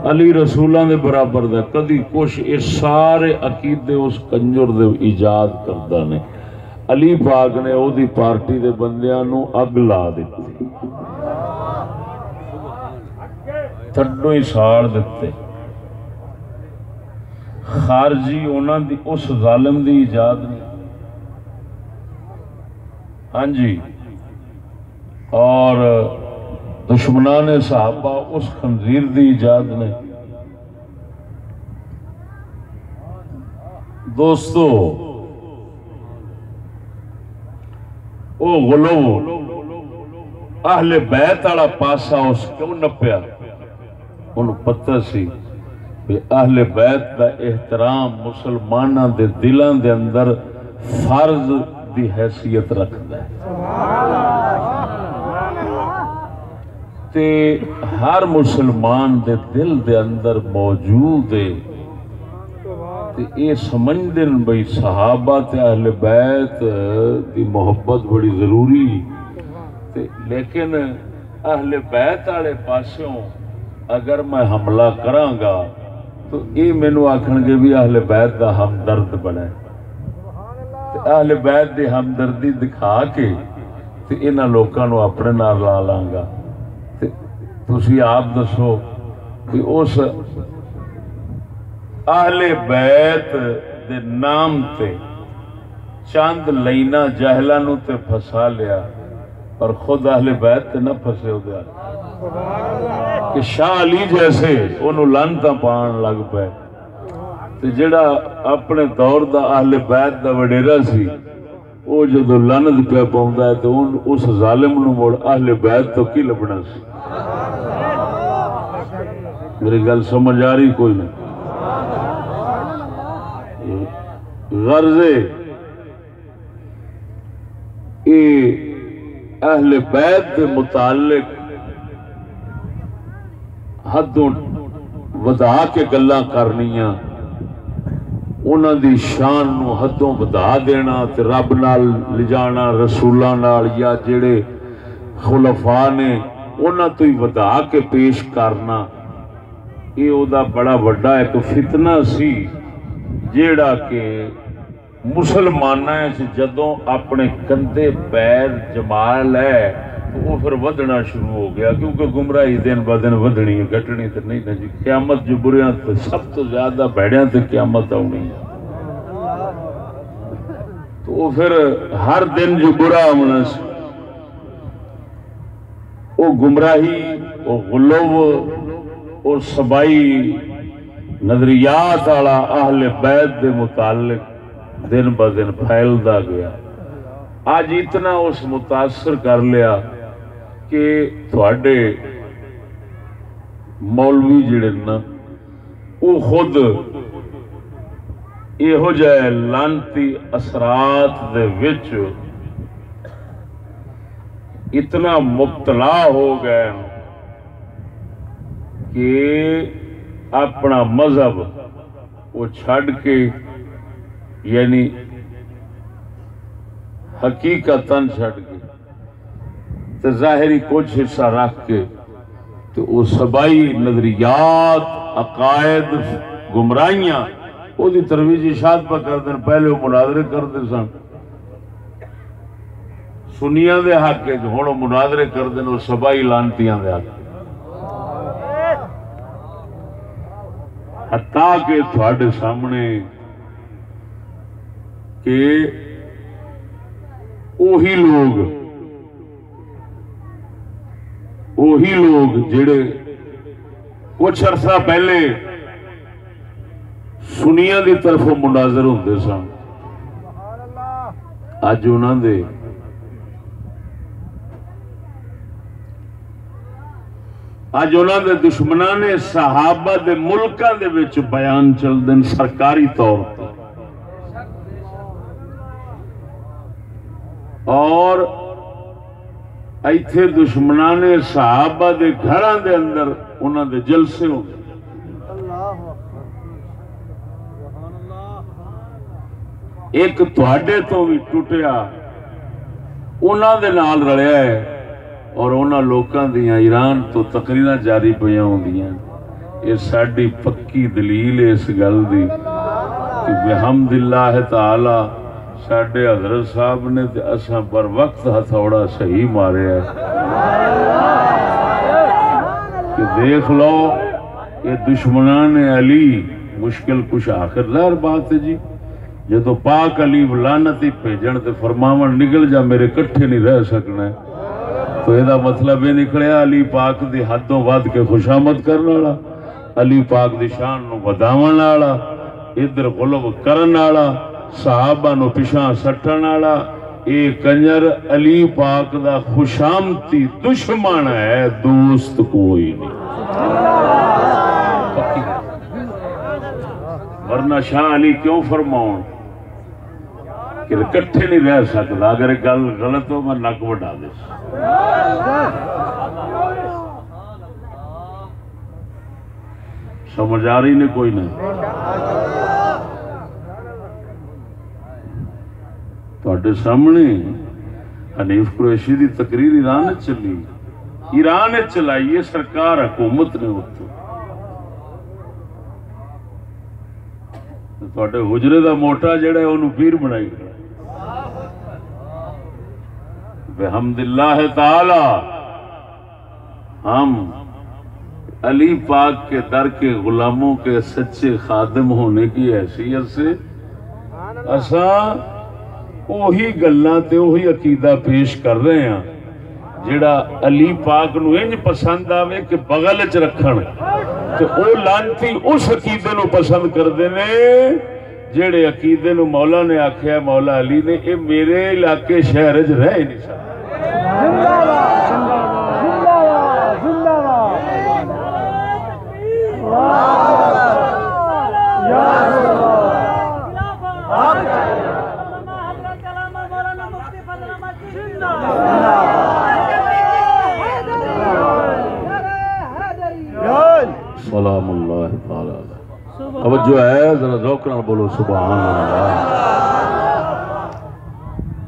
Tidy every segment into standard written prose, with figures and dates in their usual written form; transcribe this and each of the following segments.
علی رسولاں دے برابر دا کدی کچھ، یہ سارے عقیدے اس کنجر دے ایجاد کردا نے۔ علی پاک نے او دی پارٹی دے بندیاں نو اگ لا دیتی، تھڈو ہی ساڑ دیتے۔ خارجی انہاں دی اس ظالم دی ایجاد نہیں، ہاں جی، اور دشمنان صحابہ اس خنزیر دی ایجاد نے۔ دوستو او غلو اہل بیت والا پاسا اس کیوں نپیا؟ انہوں پتہ سی کہ اہل بیت دا احترام مسلماناں دے دلان دے اندر فرض دی حیثیت رکھدا ہے، تے ہر مسلمان دے دل دے اندر موجود ہے، تے یہ سمجھ دن بھئی صحابہ تے اہل بیت دی محبت بڑی ضروری، تے لیکن اہل بیت والے پاسوں اگر میں حملہ کراں گا تو یہ مینوں آکھن گے بھی اہل بیت دا ہمدرد بنے، تے اہل بیت دی ہمدردی دکھا کے تے انہاں لوکاں نو اپنے نال لا لاں گا۔ تسی آپ دسو کہ اس اہل بیت دے نام تے چند لینا جہلاں نو تے پھسا لیا، پر خود اہل بیت تے نہ پھسے ہو گیا کہ شاہ علی جیسے انہوں لعنتاں پان لگ پے، تے جڑا اپنے دور دا اہل بیت دا وڈیرا سی وہ جدو لعنت پہ پاوندا ہے تو اس ظالم نو مڑ اہل بیت تو کی لبنا سی؟ میری گل سمجھ آ رہی کوئی نہیں؟ غرضے اہل بیت کے متعلق حدوں ودا کے گلاں کرنیاں، انہاں دی شان نو حدوں ودا دینا تے رب نال لجانا، رسولاں نال یا جڑے خلفاء نے انہاں تو ہی ودا کے پیش کرنا، یہ او دا بڑا وڈا ایک فتنہ سی جیڑا کہ مسلماناں جدوں اپنے کندھے پیر جما لے تو وہ پھر ودنا شروع ہو گیا، کیونکہ گمراہی دن ب دن ودنی ہے، گھٹنی تو نہیں نا جی۔ قیامت جو بریاں تو سب تو زیادہ بھڑیاں تے قیامت آنی ہے، تو وہ پھر ہر دن جو برا ہونا سی، وہ گمراہی، وہ غلو اور سبائی نظریات والا اہل بیت دے متعلق دن ب دن پھیلدا گیا۔ آج اتنا اس متاثر کر لیا کہ تھوڑے مولوی جڑے نا وہ خود یہو جہ لانتی اثرات دے وچ اتنا مبتلا ہو گئے کہ اپنا مذہب وہ چھڑ کے، یعنی حقیقتاً چھڑ کے تو ظاہری کچھ حصہ رکھ کے تو وہ سبائی نظریات، عقائد، گمراہیاں وہ دی ترویج اشاعت پہ کر دیں۔ پہلے وہ مناظرے کرتے سن سنیاں دے حق کے، ہن وہ مناظرے کر دیں وہ سبائی لانتیاں دے حق، حتیٰ کہ تھوڑے سامنے کہ وہی لوگ جڑے کچھ عرصہ پہلے سنیاں دی طرف مناظر ہوندے سن، اج انہاں دے دشمنان صحابہ دے ملکاں دے وچ بیان چل دن سرکاری طور پر، اور ایتھے دشمنان صحابہ دے گھراں دے اندر انہاں دے جلسے ہوندے۔ ایک تواڈے تو بھی ٹوٹیا انہاں دے نال رلیا ہے، اور انہاں لوکاں دیاں ایران تو تقریراں جاری پیاں ہوندیاں یہ ساری پکی دلیل ہے اس گل دی کہ بحمد اللہ تعالی ساڈے حضرت صاحب نے تے اساں پر وقت ہتھوڑا صحیح ماریا ہے کہ دیکھ لو یہ دشمنان علی مشکل کچھ آخر ظاہر بات ہے جی جدو پاک علی لعنت ہی بھیجن تے فرماون نکل جا میرے کٹھے نہیں رہ سکنا ہے تو یہ مطلب یہ نکلیا علی پاک دی حدوں ود کے خوشامد کرنے والا علی پاک دی شان نو وداون والا ادھر غلب کرن والا صحابہ نو پیچھے سٹن والا اے کنجر علی پاک دا خوشامتی دشمن ہے دوست کوئی نہیں ورنہ شاہ علی کیوں فرماؤں کہ کٹھے نہیں رہ سکتا اگر گل غلط ہو میں نک وڈا دے سمجھ آ رہی نہیں کوئی نہیں تو سامنے حنیف قریشی دی تقریر ایران چلی ایران چلائی ہے سرکار حکومت نے اتو تو حجرے دا موٹا جڑا ہے انہوں پیر بنائی بحمد اللہ تعالی ہم علی پاک کے در کے غلاموں کے سچے خادم ہونے کی حیثیت سے اساں وہی گلاں تے وہی عقیدہ پیش کر رہے ہیں جڑا علی پاک نو انج پسند آوے کہ بغل چ رکھن تے او لانتی اس عقیدے نو پسند کردے نے جڑے عقیدے نو مولا نے آکھیا مولا علی نے اے میرے علاقے شہر وچ رہ نہیں سکدا سلام اللہ تعالی توجہ ہے ذرا ذوق نال بولو سبحان اللہ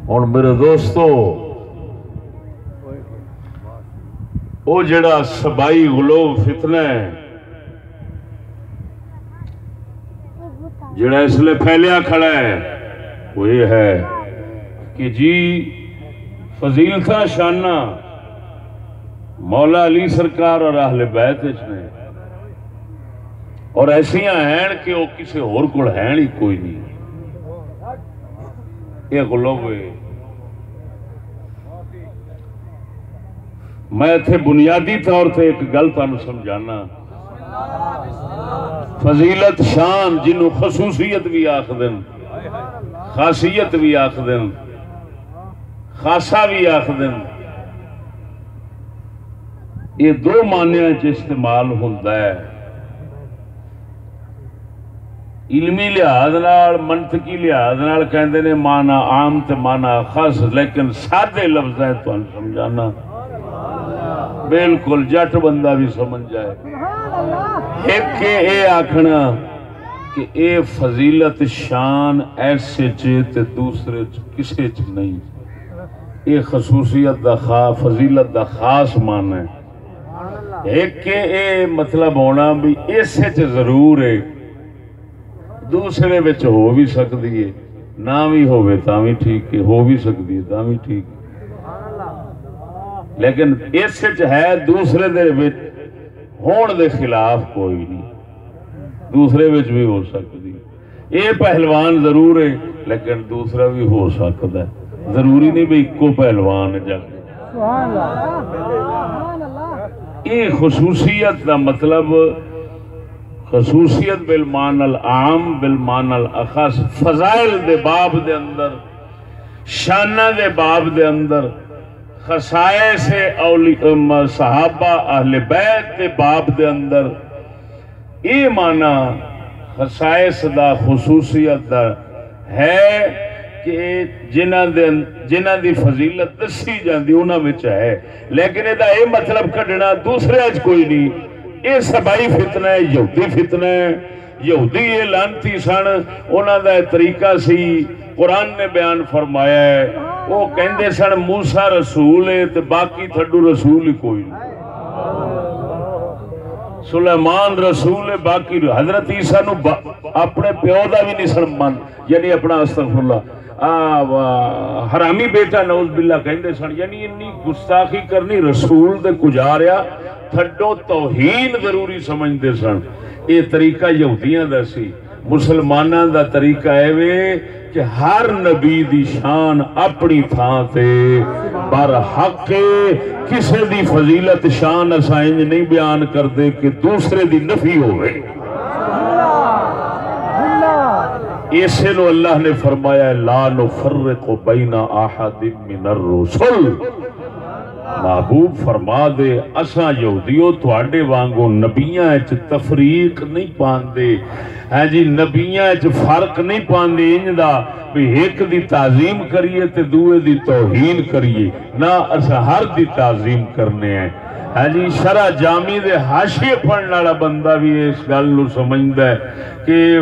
اور میرے دوستو وہ جڑا سبائی غلو فتنہ ہے جڑا اس لئے پھیلیا کھڑا ہے وہ یہ ہے کہ جی فضیلتہ شانہ مولا علی سرکار اور اہل بیت اس نے اور ایسیاں ہیں کہ وہ کسی اور کو ہیں ہی کوئی نہیں یہ غلوب ہے میں تھے بنیادی طور سے ایک گل تانوں سمجھانا فضیلت شان جنہوں خصوصیت بھی آخدن خاصیت بھی آخدن خاصہ بھی آخدن یہ دو معنیاں چ استعمال ہوتا ہے علمی لحاظ نال منطقی لحاظ نال کہندے نے معنی عام تے معنی خاص لیکن سادے لفظ ہے تو سمجھانا بالکل جٹ بندہ بھی سمجھ جائے ایک کہ اے آکھنا کہ اے فضیلت شان ایسے تے دوسرے کسے چ نہیں اے خصوصیت دا فضیلت دا خاص معنی ہے ایک کہ اے مطلب ہونا بھی ایسے چ ضرور ہے دوسرے وچ ہو بھی سکتی ہے نہ بھی ہوئے تاں بھی ٹھیک ہے ہو بھی سکتی ہے تاں بھی ٹھیک ہے لیکن اس ہے دوسرے دے وچ ہون دے خلاف کوئی نہیں دوسرے وچ بھی ہو سکتی یہ پہلوان ضرور ہے لیکن دوسرا بھی ہو سکتا ہے ضروری نہیں بھی ایکو پہلوان ہے جا یہ خصوصیت دا مطلب خصوصیت بالمعنی العام بالمعنی الاخص فضائل دے باب دے اندر شانہ دے باب دے اندر خصائص صحابہ اہل بیت دے باب دے اندر یہ معنی خصائص دا خصوصیت دا ہے کہ جنہ دی فضیلت دسی جاندی انہاں وچ ہے لیکن یہ مطلب کڈنا دوسرے اج کوئی نہیں یہ سبائی فتنہ ہے یہودی فتنہ ہے یہودی یہ لانتی سن انہاں دا طریقہ سی قرآن نے بیان فرمایا ہے وہ کہندے سن موسیٰ رسول ہے تے باقی تھڈو رسول ہی کوئی نہیں سلیمان رسول باقی حضرت عیسیٰ نو اپنے پیو دا بھی نہیں سن من یعنی اپنا استغفر اللہ حرامی بیٹا نعوذ باللہ کہندے سن یعنی انی گستاخی کرنی رسول دے گزاریا تھڈو توہین ضروری سمجھدے سن. یہ طریقہ یہودیاں دا سی. مسلماناں دا طریقہ ہے کہ ہر نبی دی شان اپنی تھان تے برحق کسے دی فضیلت شان اساں انج نہیں بیان کردے کہ دوسرے دی نفی ہوئے. اسے نو اللہ نے فرمایا لا نفرق بین احد من الرسل. محبوب فرما دے اساں یہودیو تواڈے وانگو نبیاں وچ تفریق نہیں پاندے. ہاں جی نبیاں وچ فرق نہیں پاندے انج دا بھی ایک دی تعظیم کریے تے دوے دی توہین کریے. نہ اساں ہر دی تعظیم کرنے ہیں. ہاں جی شرح جامی دے حاشیے پڑھن والا بندہ بھی اس گل نو سمجھدا ہے کہ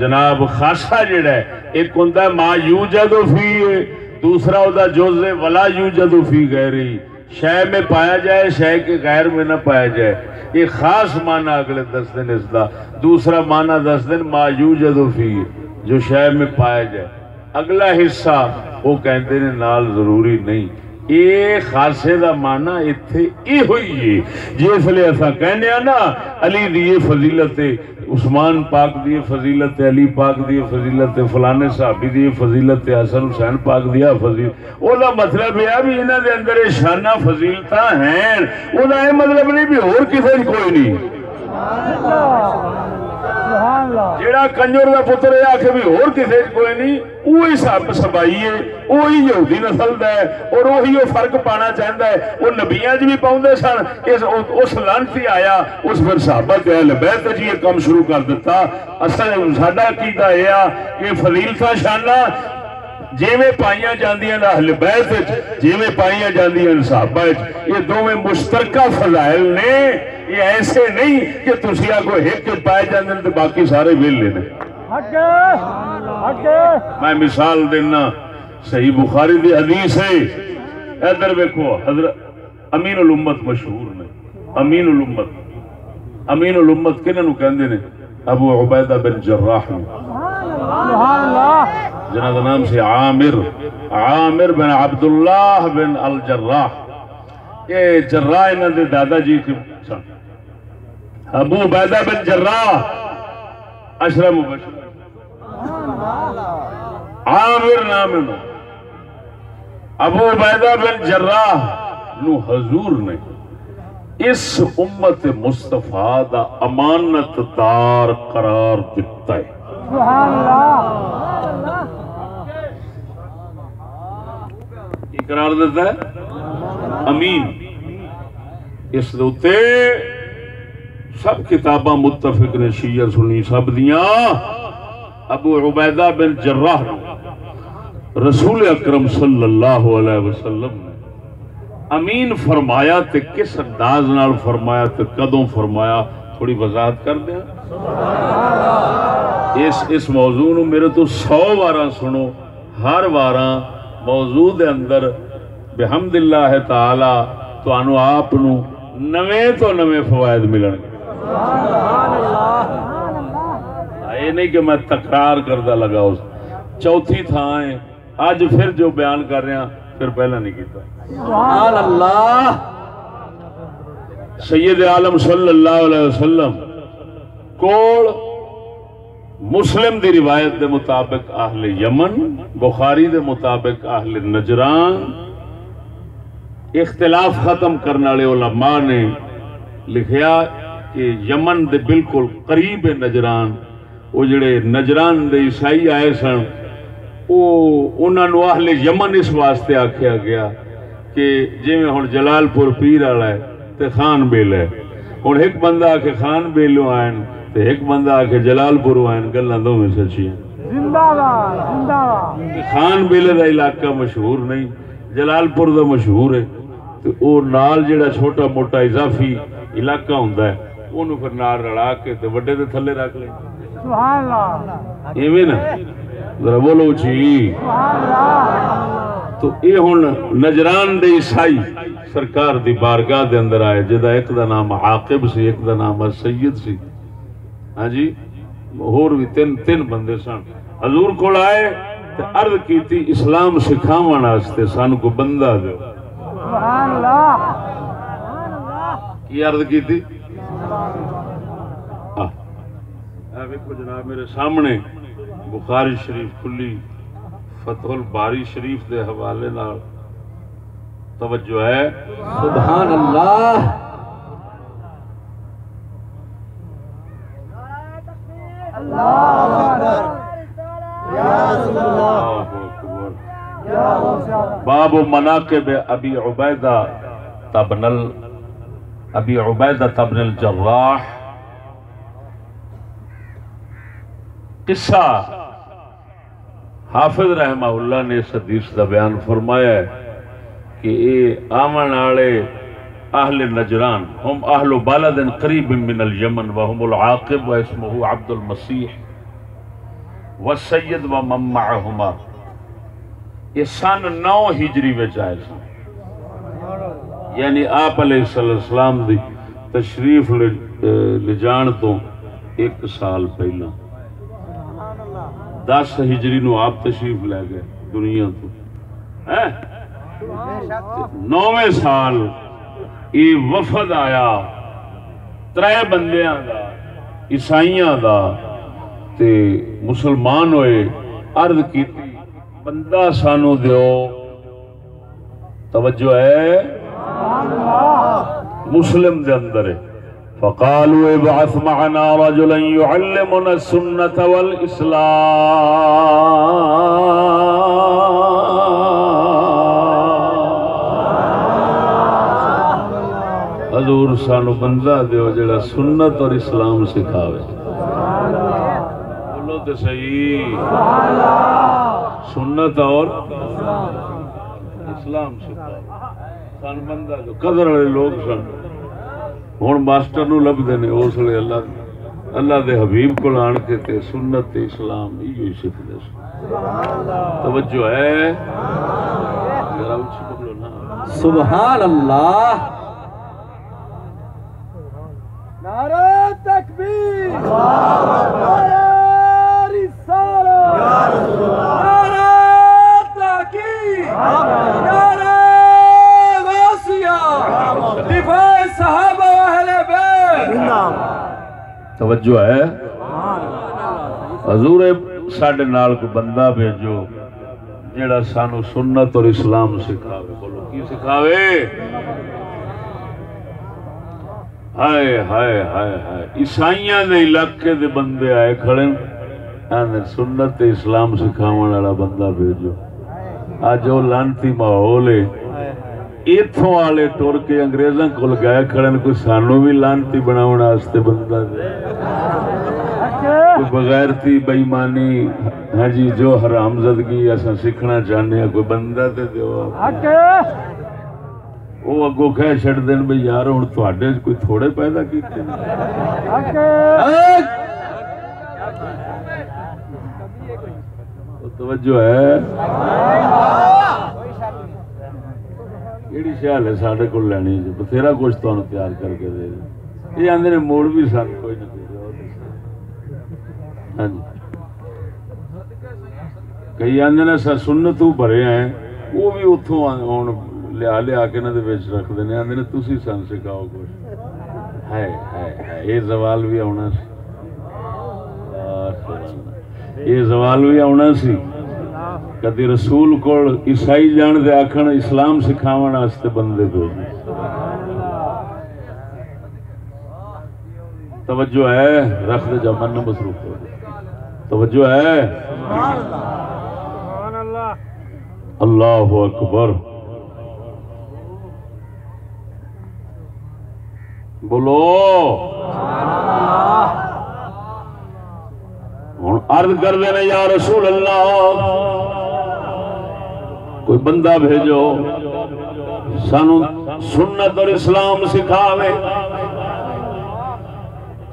جناب خاصہ جڑا ہے ایک ہوندا ہے ما یوجد فی دوسرا ہوتا جزء ولا یوجد فی غیری شے میں پایا جائے شے کے غیر میں نہ پایا جائے. یہ خاص معنی اگلے 10 دن اس دا. دوسرا معنی 10 دن ما یوجد فی جو شے میں پایا جائے. اگلا حصہ وہ کہتے ہیں نال ضروری نہیں. یہ خاصے دا معنی اتھے یہ ہوئی ہے جس لئے ایسا کہنے ہیں نا علی دیئے فضیلت عثمان پاک دیئے فضیلت علی پاک دیئے فضیلت فلانے صحابی دیئے فضیلت حسن حسین پاک دیئے فضیلت. وہ دا مطلب ہے بھی انہاں دے اندر شانہ فضیلتاں ہیں. وہ دا یہ مطلب نہیں بھی اور کسی کوئی نہیں. جیڑا کنجر دا پتر ہے آکھے بھی اور کسی کوئی نہیں وہی سب سبائی ہے وہی یہودی نسل دا ہے اور وہی وہ فرق پانا چاہتا ہے. وہ نبیاں بھی پاؤندے سن اس لعنتی آیا اس پھر صحابہ تے اہل بیت جی یہ کام شروع کر دیتا. اصل ساڈا عقیدہ یہ کہ فضیلتاں شاناں جیویں پائیاں جاندیاں اہل بیت جیویں پائیاں جاندیاں صحابہ یہ دوویں مشترکہ فضائل نے. یہ ایسے نہیں کہ تسی آگو ایک پائے جاندے تو باقی سارے ویل لینے. میں مثال دینا صحیح بخاری دی حدیث ہے. ادھر دیکھو حضرت امین الامت مشہور نے. امین الامت کنہاں نوں کہندے نے ابو عبیدہ بن جراح جنہاں دا نام سے عامر بن عبداللہ بن الجراح. یہ جراح انہاں دے دادا جی کی سن. ابو عبیدہ بن جراح اشرا مبشر عامر نام ہے. ابو عبیدہ بن جراح نو حضور نے اس امت مصطفیٰ دا امانت دار قرار دیتا ہے. کی قرار دیتا ہے؟ امین. اس دوتے سب کتاباں متفق نے شیعہ سنی سب دیاں. ابو عبیدہ بن جراح رسول اکرم صلی اللہ علیہ وسلم نے امین فرمایا تے کس انداز نال فرمایا تے کدوں فرمایا تھوڑی وضاحت کر دیں. اس موضوع نو میرے تو 100 واراں سنو. ہر واراں موضوع دے اندر بحمد اللہ تعالی تو انو آپ نو نویں تو نویں فوائد ملن گے. یہ نہیں کہ میں تکرار کردہ لگا اس. چوتھی تھائیں آج پھر جو بیان کر رہے ہیں پھر پہلا نہیں کیتا. سبحان اللہ. سید عالم صلی اللہ علیہ وسلم کوڑ مسلم دی روایت دے مطابق اہل یمن بخاری دے مطابق اہل نجران اختلاف ختم کرنے والے علماء نے لکھیا کہ یمن دے بالکل قریب نجران وہ جڑے نجران دے عیسائی آئے سن انہاں نو اہل یمن اس واسطے آکھیا گیا کہ جی میں ہن جلال پور پیر والا ہے تے خان بیل ہے. ہن ایک بندہ آ کے خان بیلوں آئن تے ایک بندہ آ کے جلال پور آئن گلاں دوویں سچی ہیں. زندہ باد. خان بیلے دا علاقہ مشہور نہیں جلال پور دا مشہور ہے. تو وہ نال جڑا چھوٹا موٹا اضافی علاقہ ہوندا ہے انہوں پھر نال رلا کے تے وڈے دے تھلے رکھ لیں. سبحان اللہ. ایویں نا ذرا بولو جی. سبحان اللہ. تو یہ ہن نجران دے عیسائی سرکار دی بارگاہ دے اندر آئے جدا ایک دا نام عاقب سی ایک دا نام سید سی ہاں جی اور بھی تین بندے سن حضور کول آئے تے عرض کیتی اسلام سکھاون واسطے سانو کو بندہ دیو سبحان اللہ کی عرض کیتی ویکھو جناب میرے سامنے بخاری شریف کھلی فتح الباری شریف دے حوالے نال توجہ ہے سبحان اللہ باب مناقب ابی عبیدہ تبن الجراح قصہ حافظ رحمہ اللہ نے اس حدیث کا بیان فرمایا ہے کہ اے آمن والے اہل نجران ہم اہل بلد قریب من الیمن وهم العاقب واسمه عبد المسیح والسید ومن معهما یہ سن 9 ہجری وچ آئے سن یعنی آپ علیہ السلام دی تشریف لے جان تو 1 سال پہلا 10 ہجری نو آپ تشریف لے گئے دنیا تو 9ویں سال یہ وفد آیا 3 بندیاں دا عیسائیاں دا تے مسلمان ہوئے عرض کی بندہ سانو دیو توجہ ہے مسلم دے اندر ہے فقالوا ابعث معنا رجلا يعلمنا السنة والإسلام حضور سانو بندہ دیو جڑا سنت اور اسلام سکھاوے بولو تے صحیح سنت اور اسلام سکھاوے سان بندہ جو قدر والے لوگ سن ہن ماسٹر نو لبدے نے اس لیے اللہ دے حبیب کول آن کے تے سنت تے اسلام ایو سکھدے سن توجہ ہے ذرا اونچی بولو نا سبحان اللہ نعرہ تکبیر نعرہ رسالت نعرہ تحقیق نعرہ غوثیہ دفاع صحابہ و اہل بیت توجہ ہے حضور ساڈے نال کو بندہ بھیجو جیڑا سانو سنت اور اسلام سکھاوے بولو کی سکھاوے ہائے ہائے ہائے ہائے عیسائیاں دے علاقے دے بندے آئے کھڑے سنت اسلام سکھاون والا بندہ بھیجو اج وہ لانتی ماحول ہے ایتھوں والے ٹر کے انگریزاں کول گئے کھڑے کوئی سانو بھی لانتی بناون واسطے بندہ دے کوئی بغیرتی بے ایمانی ہاں جی جو حرام زدگی اساں سیکھنا چاہنے ہیں کوئی بندہ تے دیو وہ اگوں کہہ چھڑ دین بھئی یار ہن تواڈے کوئی تھوڑے پیدا کیتے توجہ ہے کیڑی شال ہے ساڈے کول لینی بتھیرا کچھ تانوں تیار کر کے دے یہ آندے نے موڑ بھی سن کوئی نہ کوئی ہاں جی کئی آندے نے سنتوں بھرے ہیں وہ بھی اتوں ہن لیا کے نہ رکھ دینے آندے نے تسی سن سکھاؤ کچھ ہے یہ زوال بھی آنا سی یہ زوال بھی آنا سی کدی رسول کول عیسائی جان دے آکھن اسلام سکھاون واسطے بندے کو توجہ ہے رکھ دے جا من مصروف ہو توجہ ہے اللہ اکبر بولو ہوں عرض کر دینا یا رسول اللہ کوئی بندہ بھیجو سانو سنت اور اسلام سکھاوے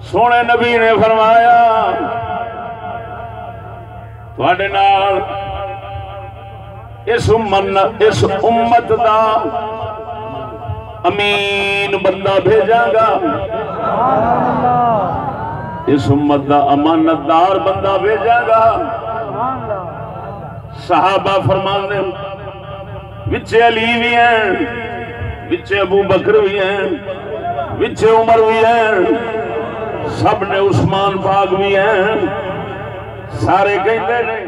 سونے نبی نے فرمایا تواڈے نال اس امت دا امین بندہ بھیجاں گا، اس امت دا امانت دار بندہ بھیجاں گا۔ صحابہ فرماندے وچے علی بھی ہیں، وچے ابو بکر بھی ہیں، وچے عمر بھی ہیں، سب نے عثمان پاک بھی ہیں، سارے کہتے ہیں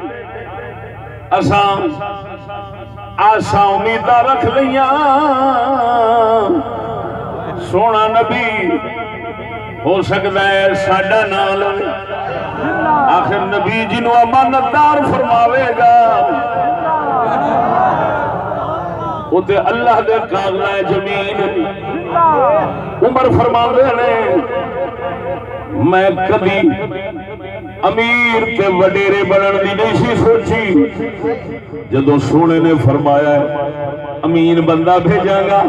آساں امیداں رکھ لیاں سونا نبی ہو سکتا ہے ساڈا نام لو، آخر نبی جنوں امانت دار فرماوے گا وہ تے اللہ دے کاغذ زمین۔ عمر فرماندے نے میں کبھی امیر تے وڈیرے بنن دی نہیں سی سوچی، جدوں سونے نے فرمایا امین بندہ بھیجاں گا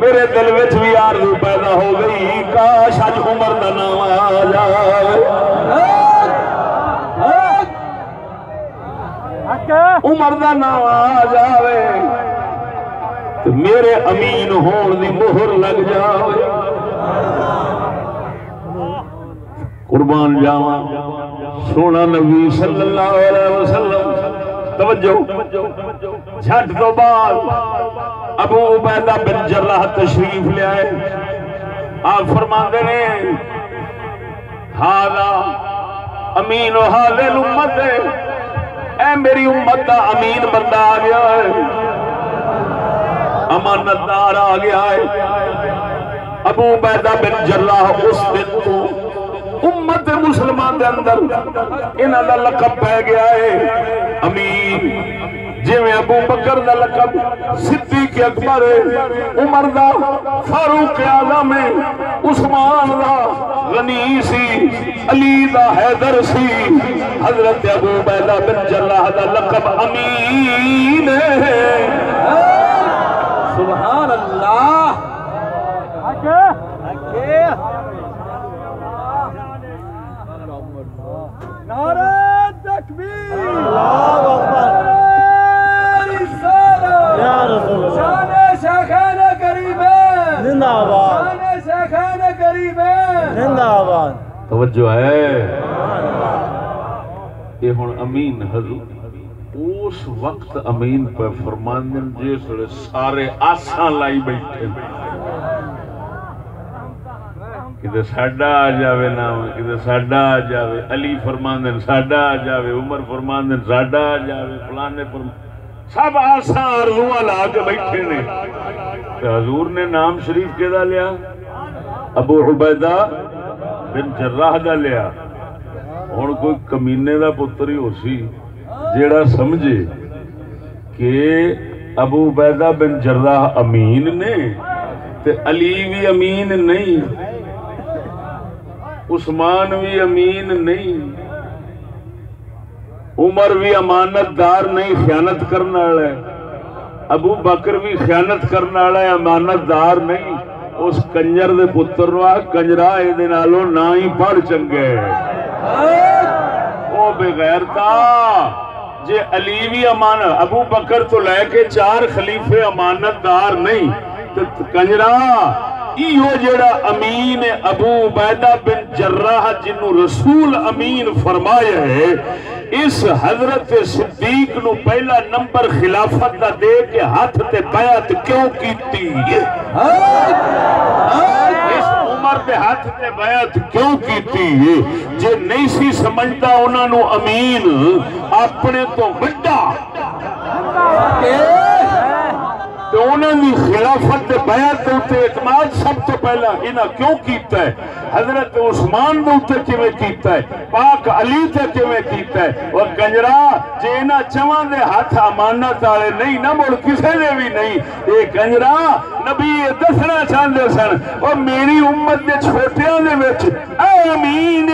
میرے دل وچ بھی آرزو پیدا ہو گئی کاش اج عمر دا نام آ جائے، عمر دا نام آ جاوے تو میرے امین ہون دی مہر لگ جاوے۔ قربان جاواں سونا نبی صلی اللہ علیہ وسلم۔ توجہ جھٹ تو بعد ابو عبیدہ بن جراح تشریف لے آئے، آپ فرماندے نے ہاذا امین ہاذہ الامت، اے میری امت دا امین بندہ آ گیا ہے، امانت دار آ گیا ہے۔ ابو عبیدہ بن جراح اس دن تو امت مسلمان دے اندر انہاں دا لقب پہ گیا ہے امین، جی میں ابو بکر دا لقب صدیق اکبر ہے، عمر دا فاروق اعظم ہے، عثمان دا غنی سی، علی دا حیدر سی، حضرت ابو عبیدہ بن جراح دا لقب امین ہے۔ سبحان اللہ، نعرہ تکبیر، شان شیخین قریبین، زندہ آباد، شان شیخین قریبین، زندہ آباد۔ توجہ ہے یہ ہن امین حضور اس وقت امین پہ فرماندے جس ویلے سارے آساں لائی بیٹھے کدے ساڈا آ جاوے نام، کدے ساڈا آ جاوے، علی فرماندے ساڈا آ جاوے، عمر فرماندے ساڈا آ جاوے، فلانے سب آساں آرزواں لا کے بیٹھے نے۔ حضور نے نام شریف کیدا لیا؟ ابو عبیدہ بن جراح دا لیا۔ ہن کوئی کمینے دا پتر ہی ہو سی جیڑا سمجھے کہ ابو عبیدہ بن جراح امین نے تے علی بھی امین نہیں، عثمان بھی امین نہیں، عمر بھی امانت دار نہیں، خیانت کرنے والا ہے، ابو بکر بھی خیانت کرنے والا ہے، امانت دار نہیں۔ اس کنجر دے پتر نو کنجرا اے دے نالوں نہ ہی پڑھ چنگے او بغیرتا۔ جے علی بھی امانت، ابو بکر تو لے کے 4 خلیفے امانت دار نہیں تو کنجرا ایہو جڑا امین ابو عبیدہ بن جراح جنہوں رسول امین فرمایا ہے، اس حضرت صدیق نو پہلا نمبر خلافت دا دے کے ہاتھ تے بیعت کیوں کیتی ہے؟ اس عمر دے ہاتھ تے بیعت کیوں کیتی ہے؟ جے نہیں سی سمجھتا انہاں نو امین اپنے تو بڑا تو انہوں نے خلافت دے بیعت تے اعتماد سب تو پہلا انہاں کیوں کیتا ہے؟ حضرت عثمان تے کیویں کیتا ہے؟ پاک علی تے کیویں کیتا ہے؟ اور کنجرا جے انہاں چواں دے ہاتھ امانت والے نہیں نہ مڑ کسے نے بھی نہیں۔ اے کنجرا نبی دسنا چاہندے سن اور میری امت دے چھوٹیاں دے وچ اے امین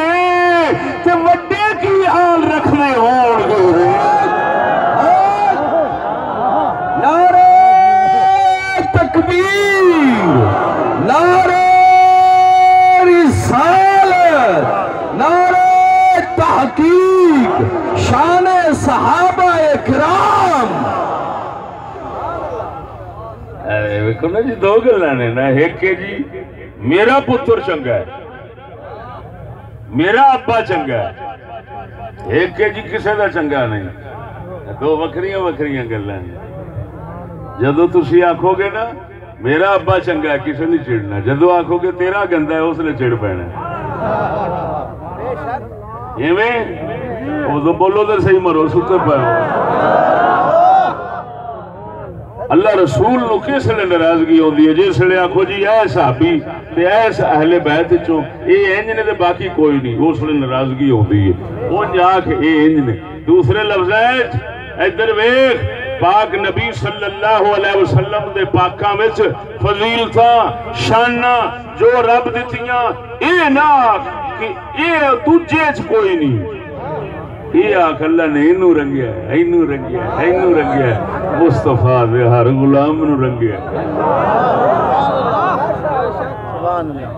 تے وڈے کی حال رکھنے ہون گے۔ نعرہ تکبیر، نعرہ رسالت، نعرہ تحقیق، شان صحابہ اکرام۔ دیکھو نا جی دو گلاں نے نا، ایک کہ جی میرا پتر چنگا ہے، میرا ابا چنگا ہے، ایک کہ جی کسے دا چنگا نہیں. دو وکھریاں وکھریاں گلاں نے. جدو تسی آکھو گے نا میرا ابا چنگا ہے کسے نہیں چڑنا، جدو آکھو گے تیرا گندا ہے اس نے چڑ پینا. ایویں بولو تو صحیح مرو ستے پاؤ. اللہ رسول نو کس لیے ناراضگی ہوندی ہے؟ جس لیے آکھو جی اے صحابی تے اے اہل بیت چوں اے انج نے تے باقی کوئی نہیں، اس لیے ناراضگی ہوندی ہے. اونج آکھ اے انج نے. دوسرے لفظاں ادھر ویکھ پاک نبی صلی اللہ علیہ وسلم دے پاکاں وچ فضیلتاں شاناں جو رب دتیاں اے نہ کہ اے دوجے چ کوئی نہیں. یہ آخ اللہ نے اینو رنگیا ہے، اینو رنگیا ہے، اینو رنگیا ہے. مصطفیٰ دے ہر غلام نو رنگیا ہے. سبحان اللہ.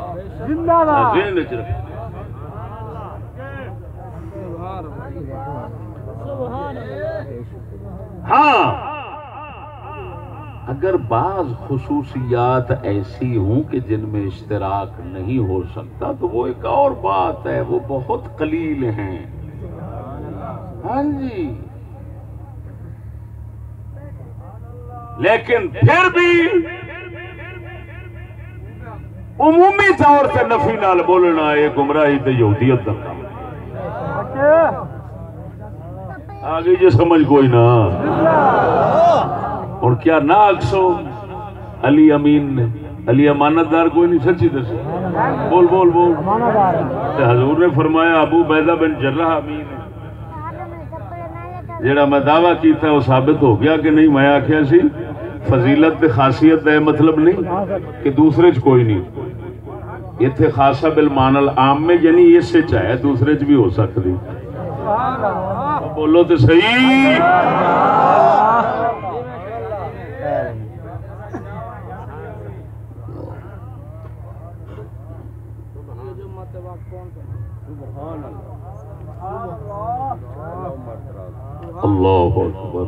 ہاں اگر بعض خصوصیات ایسی ہوں کہ جن میں اشتراک نہیں ہو سکتا تو وہ ایک اور بات ہے، وہ بہت قلیل ہیں. ہاں جی، لیکن پھر بھی عمومی طور سے نفی نال بولنا یہ گمراہی تے یہودیت دا کام. آگے جو سمجھ کوئی نہ. اور کیا نہ اکسو علی امین نے، علی امانت دار کوئی نہیں، سچی دس بول بول بول. حضور نے فرمایا ابو عبیدہ بن جراح امین ہے. جڑا میں دعویٰ کیتا ہے وہ ثابت ہو گیا کہ نہیں؟ میں آکھیا سی فضیلت تے خاصیت دا مطلب نہیں کہ دوسرے چ کوئی نہیں. ایتھے خاصہ بالمعنی العام میں یعنی اس سے چاہے دوسرے چ بھی ہو سکتی. بولو تو صحیح. اللہ اکبر.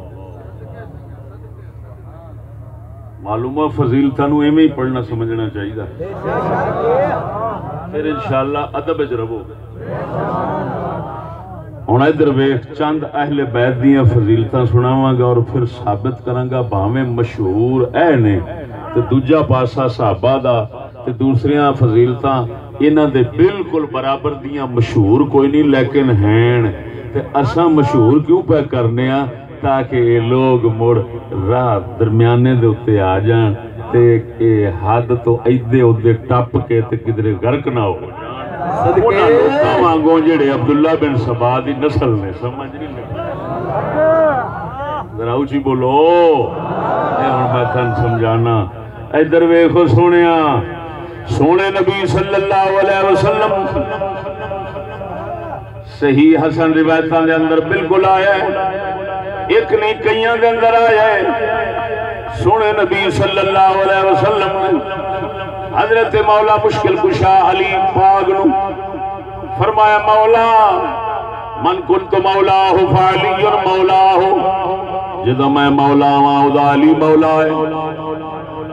معلومہ فضیلتاں نو ایویں ہی پڑھنا سمجھنا چاہیے، پھر انشاءاللہ ادب وچ رہو. ہن ادھر ویکھ چند اہل بیت دیاں فضیلتاں سناواں گا اور پھر ثابت کراں گا بھاویں مشہور اے نے تے دوجا پاسا صحابہ دا تے دوسریاں فضیلتاں انہاں دے بالکل برابر دیاں مشہور کوئی نہیں لیکن ہیں. تے اساں مشہور کیوں پہ کرنے ہاں؟ تاکہ یہ لوگ مڑ راہ درمیانے دے اتے آ جان تے اے حد تو ایدے ادھے ٹپ کے تے کدھرے غرق نہ ہو جان. انہاں لوکاں وانگوں جڑے عبداللہ بن سبا دی نسل نے. سمجھ نہیں لگی؟ ذرا اونچی بولو. اے ہن میں تھن سمجھانا. ادھر ویکھو سونیا، سونے نبی صلی اللہ علیہ وسلم صحیح حسن روایتاں دے اندر بالکل آیا ہے، ایک نہیں کئیاں دے اندر آیا ہے. سونے نبی صلی اللہ علیہ وسلم حضرت مولا مشکل کشا علی پاک نو فرمایا مولا من کنت مولاہ فعلی مولاہ. جدو میں مولا ہاں ادا علی مولا ہے.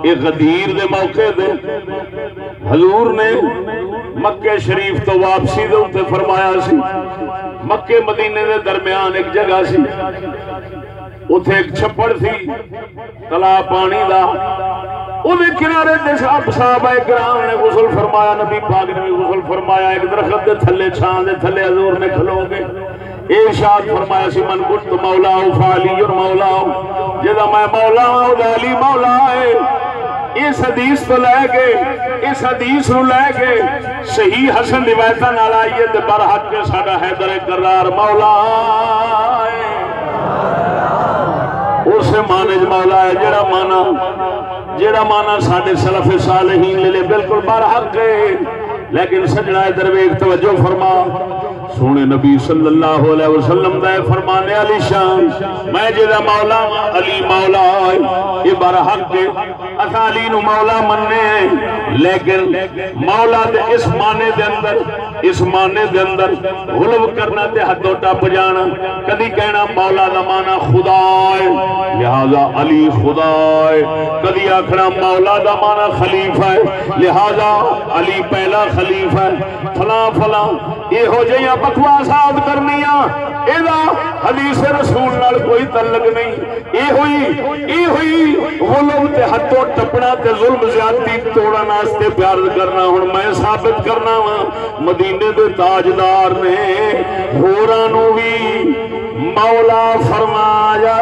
ایک غدیر دے موقع دے حضور نے مکہ شریف تو واپسی دے اتے فرمایا سی مکہ مدینے دے درمیان ایک جگہ سی، اتھے ایک چھپڑ تھی تلا پانی دا. انہیں کنارے دے صحابہ کرام نے غسل فرمایا، نبی پاک نے غسل فرمایا. ایک درخت دے تھلے چھان دے تھلے حضور نے کھلو گے. ارشاد فرمایا سی من کنت مولا فعلی مولا. جدا میں مولا ہوں علی مولا ہے. اس حدیث تو لے کے اس حدیث نو لے کے صحیح حسن روایتاں نال آئیے تے برحق کے ساڈا حیدر کرار مولا ہے. اس معنی مولا ہے جڑا معنی ساڈے سلف صالحین لے بالکل برحق ہے. لیکن سجنا ادھر ویکھ توجہ فرما. سونے نبی صلی اللہ علیہ وسلم دا فرمانے علی شان میں جدا مولا علی مولا یہ برحق کے اسا علی نو مولا مننے لیکن مولا دے اس معنی دے اندر غلو کرنا تے حدوں ٹپ جانا کدی کہنا مولا دا معنی خدا ہے لہذا علی خدا ہے کدی آکھنا مولا دا معنی خلیفہ ہے لہذا علی پہلا خلیفہ ہے فلاں فلاں یہ ہو جائیں بکواسات کرنیاں ایدہ حدیث رسول نال کوئی تعلق نہیں یہ ہوئی غلو تے حدوں ٹپنا تے ظلم زیادتی توڑا ناستے پیار کرنا ہوں میں ثابت کرنا ہوں مدینے دے تاجدار نے ہورانو بھی مولا فرمایا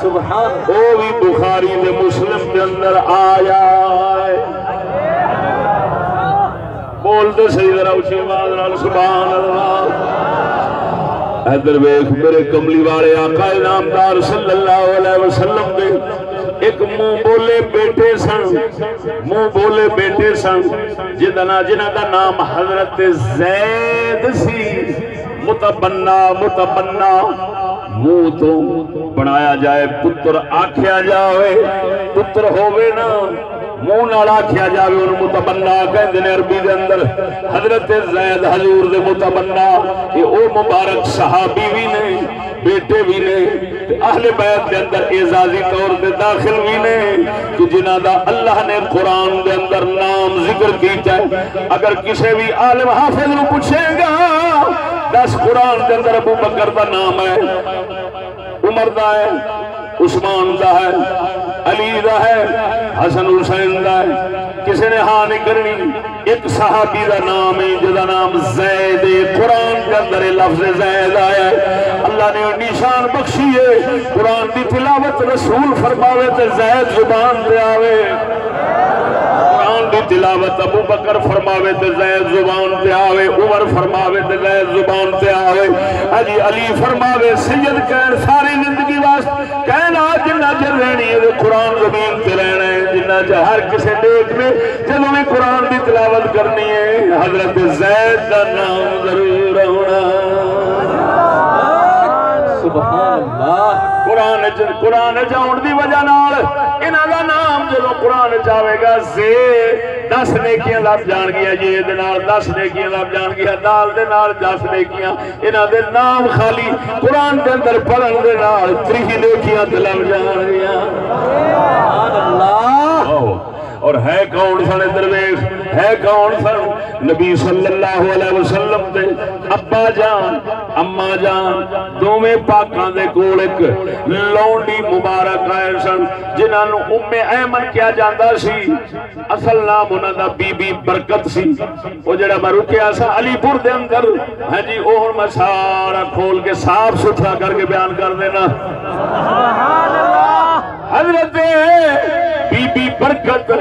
سبحان وہ بھی بخاری دے مسلم کے اندر آیا بول دے صحیح ذرا اچھی آواز نال سبحان اللہ حیدر بیک میرے کملی والے آقا نامدار صلی اللہ علیہ وسلم دے ایک منہ بولے بیٹے سن جنہ دا نام حضرت زید سی متبنہ منہ تو بنایا جائے پتر آکھیا جاوے پتر ہووے نا منہ نال آکھیا جاوے ان متبنہ کہندے نے عربی دے اندر حضرت زید حضور دے متبنہ یہ او مبارک صحابی بھی نے بیٹے بھی نے اہل بیت دے اندر اعزازی طور دے داخل بھی نے کہ جنہ دا اللہ نے قرآن دے اندر نام ذکر کیتا ہے اگر کسے بھی عالم حافظ نو پوچھے گا 10 قرآن دے اندر ابو بکر دا نام ہے عمر دا ہے عثمان دا ہے علی دا ہے حسن حسین دا ہے کسی نے ہاں نہیں کرنی ایک صحابی دا نام ہے جدا نام زید قرآن کے اندر لفظ زید آیا ہے اللہ نے نشان بخشی ہے قرآن دی تلاوت رسول فرماوے تے زید زبان دے آوے قرآن دی تلاوت ابو بکر فرماوے تے زید زبان تے آوے عمر فرماوے تے زید زبان تے آوے علی فرماوے سید کہن ساری زندگی واسطے کہنا جنہ چر رہنی ہے قرآن زمین تے رہنا ہے جنہ چر ہر کسی نیک میں جنہوں نے قرآن دی تلاوت کرنی ہے حضرت زید دا نام ضرور ہونا سبحان اللہ قرآن جاؤن دی وجہ نال انہاں دا نام جدو قرآن چاہے گا زے 10 نیکیاں لب جان گیا یہ دے نال 10 نیکیاں لب جان گیا دال دے نال 10 نیکیاں انہاں دے نام خالی قرآن دے اندر پڑھن دے نال 30 نیکیاں تے لب جان گیا سبحان اللہ اور ہے کون سن درویش ہے کون سن نبی صلی اللہ علیہ وسلم دے ابا جان اما جان دوویں پاکاں دے کول ایک لونڈی مبارک آئے سن جنہاں نو ام ایمن کیا جاندا سی اصل نام انہاں دا بی بی برکت سی او جڑا میں رکیا سا علی پور دے اندر ہاں جی او ہن میں سارا کھول کے صاف ستھرا کر کے بیان کر دینا سبحان اللہ حضرت بی بی برکت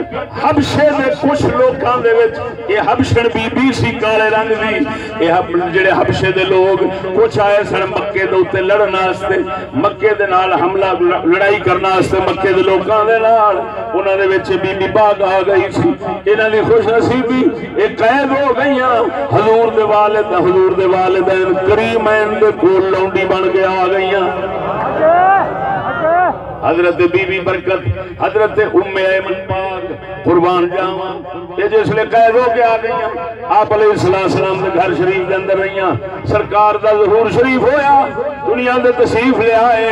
حبشے دے کچھ لوکاں دے وچ یہ حبشن بی بی سی کالے رنگ دی یہ جڑے حبشے دے لوگ کچھ آئے سن مکے دے اوتے لڑن واسطے مکے دے نال حملہ لڑائی کرنا واسطے مکے دے لوکاں دے نال انہاں دے وچ بی بی باغ آ گئی سی انہاں دی خوش نصیبی یہ قید ہو گئیاں حضور دے والدین کریمین دے کول لونڈی بن کے آ گئیاں حضرت بی بی برکت حضرت ام ایمن پاک قربان جاواں یہ جس لئے قید ہو کے آ گئیاں آپ علیہ السلام دے گھر شریف دے اندر رہیاں سرکار دا ظہور شریف ہویا دنیا دے تشریف لے آئے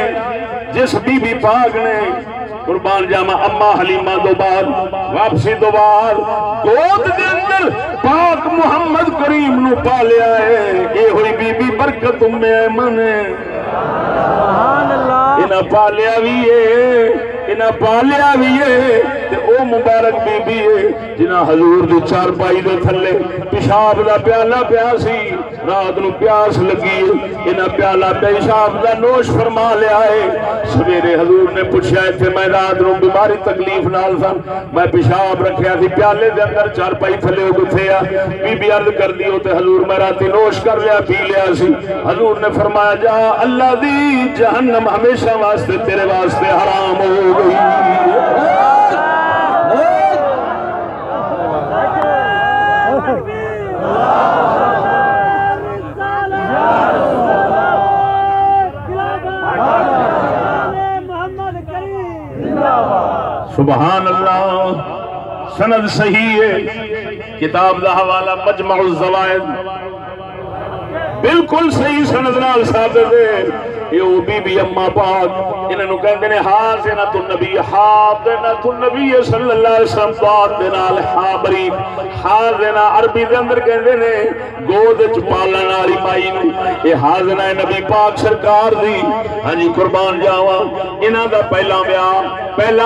جس بی بی پاک نے قربان جاواں اما حلیمہ دو بعد واپسی دو بعد گود دے اندر پاک محمد کریم نو پا لے آئے یہ ہوئی بی بی برکت ام ایمن انہاں پالیا بھی ہے تے او مبارک بی بی ہے جنہاں حضور دی چارپائی دے تھلے پیشاب دا پیالہ پیا سی رات نو پیاس لگی انہاں پیالہ پیشاب دا نوش فرما لیا ہے سویرے حضور نے پوچھا ہے میں رات نو بیماری تکلیف نال سن میں پیشاب رکھیا تھی پیالے دے اندر چارپائی تھلے ہو کتھے آ بی بی عرض کر دیو تے حضور میں راتی نوش کر لیا پی لیا سی حضور نے فرمایا جا اللہ دی جہنم ہمیشہ واسطے تیرے واسطے حرام ہو گئی سبحان اللہ سند صحیح ہے کتاب دا حوالہ مجمع الزوائد بالکل صحیح سند نال ثابت ہے یہ بی بی اما پاک انہوں کہندے نے حاضنۃ النبی حاضنۃ النبی صلی اللہ علیہ وسلم پاک دے نال حابری حاضنہ عربی دے اندر کہندے نے گود وچ پالن والی مائی نوں یہ حاضنہ نبی پاک سرکار دی ہاں جی قربان جاواں انہاں دا پہلا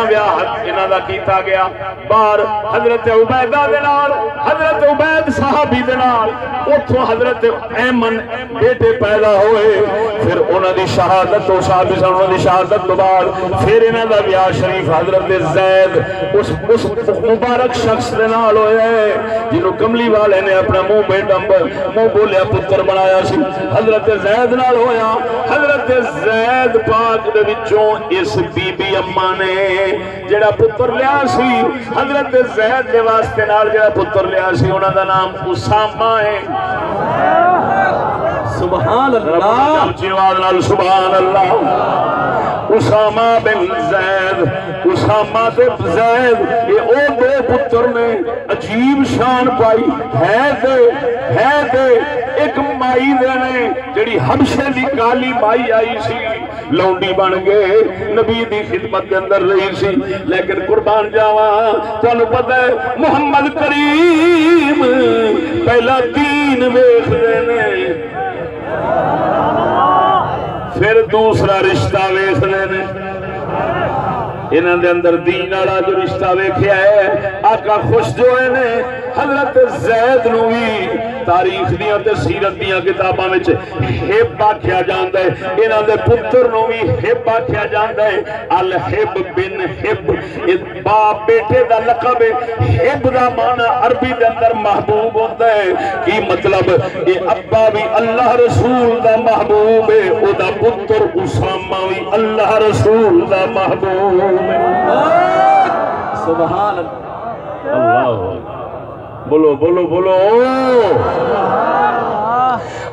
ویاہ انہاں دا کیتا گیا باہر حضرت عبیدہ دے نال حضرت عبید صحابی دے نال اوتھوں حضرت ایمن بیٹے پیدا ہوئے پھر انہاں دی شہادت تو صحابی انہاں دی شہادت تو بعد پھر انہاں دا بیاہ شریف حضرت زید اس مبارک شخص دے نال ہوئے جنہوں کملی والے نے اپنا منہ بولیا پتر بنایا سی حضرت زید نال ہویا حضرت زید پاک دے وچوں اس بی بی اما نے جڑا پتر لیا سی حضرت زید دے واسطے نال جڑا پتر لیا سی انہاں دا نام اسامہ ہے سبحان اللہ سبحان اللہ اسامہ بن زید اسامہ تے زید یہ او دو پتر نے عجیب شان پائی ہے تے ایک مائی دے نے جڑی حبشے دی کالی مائی آئی سی لونڈی بن گئے نبی دی خدمت کے اندر رہی سی لیکن قربان جاواں تانوں پتہ ہے محمد کریم پہلا دین ویکھدے نے پھر دوسرا رشتہ ویکھدے نے انہاں دے اندر دین والا جو رشتہ ویکھیا ہے آقا خوش جو ہے نے حضرت زید نو بھی تاریخ دیاں تے سیرت دیاں کتاباں وچ حب آکھیا جاندا ہے انہاں دے پتر نو بھی حب آکھیا جاندا ہے الحب بن حب باپ بیٹے دا لقب ہے حب دا معنی عربی دے اندر محبوب ہوتا ہے کی مطلب یہ ابا بھی اللہ رسول دا محبوب ہے او دا پتر اسامہ بھی اللہ رسول دا محبوب ہے سبحان اللہ بولو بولو بولو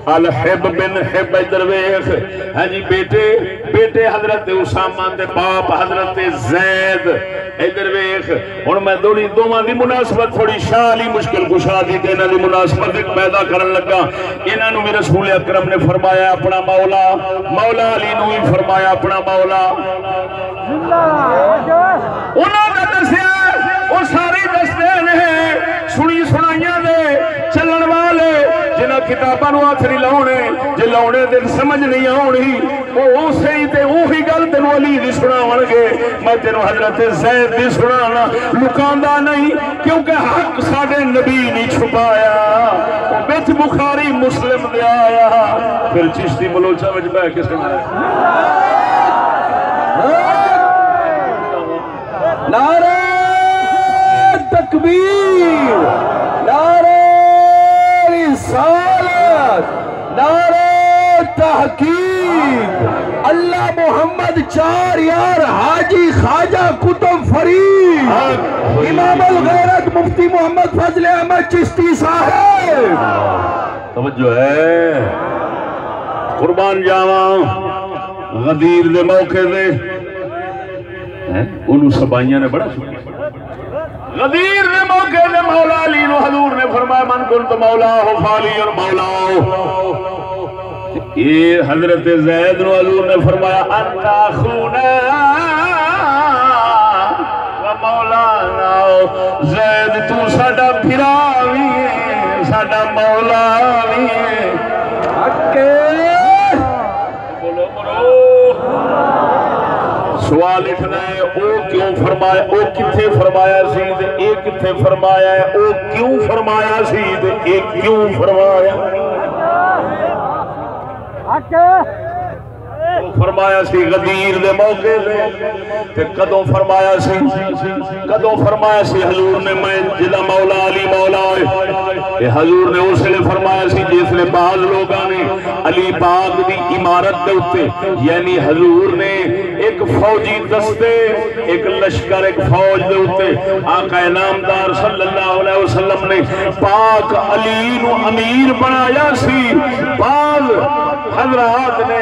الحب بن حب درویش ہاں جی بیٹے حضرت اسامہ دے باپ حضرت زید ادھر ویکھ ہن میں دوواں دی مناسبت تھوڑی شالی مشکل کشا دی تے انہاں دی مناسبت پیدا کرن لگا انہاں نوں میرے رسول اکرم نے فرمایا اپنا مولا مولا علی نوں ہی فرمایا اپنا مولا انہاں دا دسیا او ساری دستے نے سنی سنائیاں دے چلن والے جنہاں کتاباں نوں ہاتھ نہیں لاؤنے جے لاؤنے تے سمجھ نہیں آونی او اسی تے اوہی گل تینوں علی دی سناون گے میں تینوں حضرت زید دی سنانا لکاندا نہیں کیونکہ حق ساڈے نبی نہیں چھپایا وچ بخاری مسلم دے آیا پھر چشتی بلوچا وچ بیٹھ کے سنایا نعرہ تکبیر نعرہ رسالت نعرہ تحقیق اللہ محمد چار یار حاجی خواجہ کتب فرید امام الغیرت مفتی محمد فضل احمد چشتی صاحب توجہ ہے قربان جاواں غدیر دے موقع دے انہوں سبائیاں نے بڑا سنیا غدیر دے موقع دے مولا علی نو حضور نے فرمایا من کنت مولا ہو فالی اور مولا ہو یہ حضرت زید نو حضور نے فرمایا انت اخونا و مولانا زید تو ساڈا بھرا وی ہے ساڈا مولا وی ہے بولو بولو سوال اٹھنا ہے او کیوں فرمایا او کتھے فرمایا سی تے اے کتھے فرمایا ہے او کیوں فرمایا سی تے اے کیوں فرمایا فرمایا سی غدیر دے موقع دے تے کدوں فرمایا سی حضور نے میں جدا مولا علی مولا ہوئے تے حضور نے اس لئے فرمایا سی جس لئے بعض لوگاں نے علی پاک دی عمارت دے اتے یعنی حضور نے ایک فوجی دستے ایک لشکر ایک فوج دے اتے آقا نامدار صلی اللہ علیہ وسلم نے پاک علی نو امیر بنایا سی بعض حضرات نے